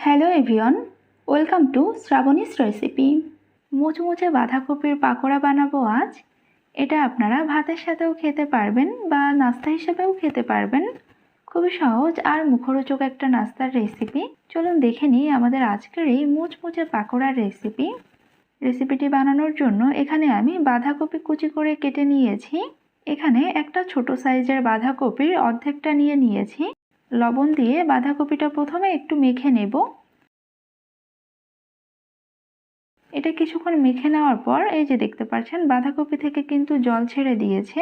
Hello everyone, welcome to Shrabani's recipe. মুচমুচে বাঁধাকপির পাকোড়া বানাবো আজ। এটা আপনারা ভাতের সাথেও খেতে পারবেন বা নাস্তা হিসেবেও খেতে পারবেন। খুবই সহজ আর মুখরোচক একটা নাস্তার রেসিপি। চলুন দেখে নিই আমাদের আজকের এই মুচমুচে পাকোড়ার রেসিপি। রেসিপিটি বানানোর জন্য এখানে আমি বাঁধাকপি কুচি করে কেটে নিয়েছি। এখানে একটা ছোট সাইজের বাঁধাকপির অর্ধেকটা নিয়েছি। লবণ দিয়ে বাঁধাকপিটা প্রথমে একটু মেখে নেব। এটা কিছুক্ষণ মেখে নেওয়ার পর এই যে দেখতে পাচ্ছেন বাঁধাকপি থেকে কিন্তু জল ছেড়ে দিয়েছে।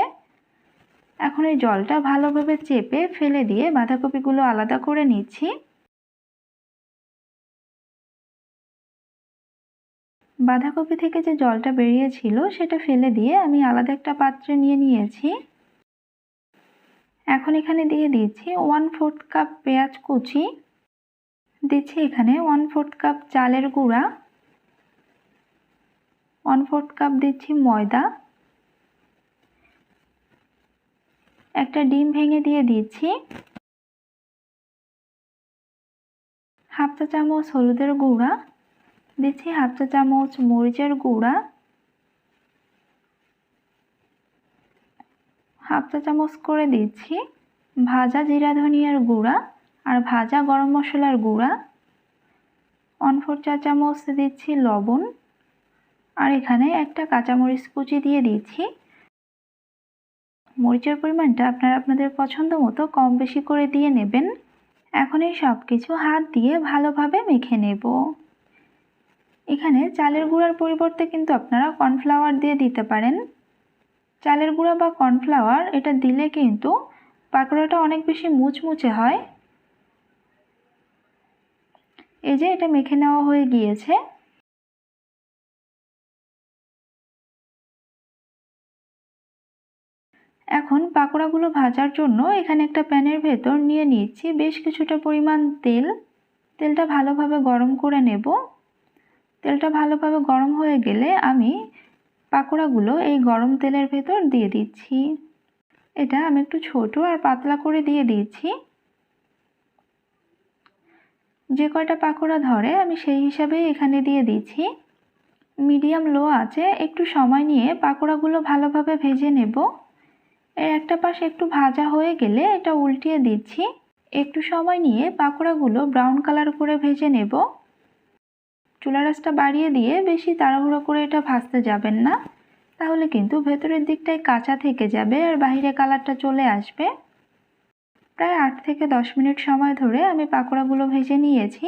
এখন এই জলটা ভালোভাবে চেপে ফেলে দিয়ে বাঁধাকপিগুলো আলাদা করে নিচ্ছি। বাঁধাকপি থেকে যে জলটা বেরিয়েছিল সেটা ফেলে দিয়ে আমি আলাদা একটা পাত্রে নিয়েছি। এখন এখানে দিয়ে দিচ্ছি 1/4 কাপ পেঁয়াজ কুচি, দিচ্ছি এখানে 1/4 কাপ চালের গুঁড়া, 1/4 কাপ দিচ্ছি ময়দা, একটা ডিম ভেঙে দিয়ে দিচ্ছি, হাফ চা চামচ হলুদের গুঁড়া, দিচ্ছি হাফ চা চামচ মরিচের গুঁড়া, হাফ চা চামচ করে দিচ্ছি ভাজা জিরা ধনিয়ার গুঁড়া আর ভাজা গরম মশলার গুঁড়া, 1/4 চা চামচ দিচ্ছি লবণ, আর এখানে একটা কাঁচামরিচ কুচি দিয়ে দিচ্ছি। মরিচের পরিমাণটা আপনারা আপনাদের পছন্দ মতো কম বেশি করে দিয়ে নেবেন। এখন এই সব কিছু হাত দিয়ে ভালোভাবে মেখে নেব। এখানে চালের গুঁড়ার পরিবর্তে কিন্তু আপনারা কর্নফ্লাওয়ার দিয়ে দিতে পারেন। চালের গুঁড়া বা কর্নফ্লাওয়ার এটা দিলে কিন্তু পাকোড়াটা অনেক বেশি মুচমুচে হয়। এই যে এটা মেখে নেওয়া হয়ে গিয়েছে। এখন পাকোড়াগুলো ভাজার জন্য এখানে একটা প্যানের ভেতর নিয়ে নিচ্ছি বেশ কিছুটা পরিমাণ তেল। তেলটা ভালোভাবে গরম করে নেব। তেলটা ভালোভাবে গরম হয়ে গেলে আমি পাকোড়াগুলো এই গরম তেলের ভেতর দিয়ে দিচ্ছি। এটা আমি একটু ছোট আর পাতলা করে দিয়ে দিচ্ছি। যে কয়টা পাকোড়া ধরে আমি সেই হিসাবেই এখানে দিয়ে দিচ্ছি। মিডিয়াম লো আঁচে একটু সময় নিয়ে পাকোড়াগুলো ভালোভাবে ভেজে নেব। এর একটা পাশ একটু ভাজা হয়ে গেলে এটা উল্টিয়ে দিচ্ছি। একটু সময় নিয়ে পাকোড়াগুলো ব্রাউন কালার করে ভেজে নেব। চুলার আঁচটা বাড়িয়ে দিয়ে বেশি তাড়াহুড়ো করে এটা ভাজতে যাবেন না, তাহলে কিন্তু ভেতরের দিকটাই কাঁচা থেকে যাবে আর বাইরে কালারটা চলে আসবে। প্রায় 8 থেকে 10 মিনিট সময় ধরে আমি পাকোড়াগুলো ভেজে নিয়েছি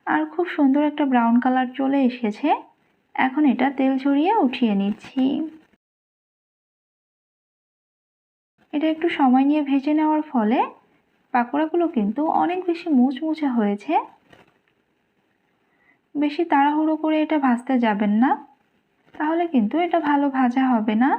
আর খুব সুন্দর একটা ব্রাউন কালার চলে এসেছে। এখন এটা তেল ঝরিয়ে উঠিয়ে নিচ্ছি। এটা একটু সময় নিয়ে ভেজে নেওয়ার ফলে পাকোড়াগুলো কিন্তু অনেক বেশি মুচমুচে হয়েছে। বেশি তাড়াহুড়ো করে এটা ভাজতে যাবেন না, তাহলে কিন্তু এটা ভালো ভাজা হবে না।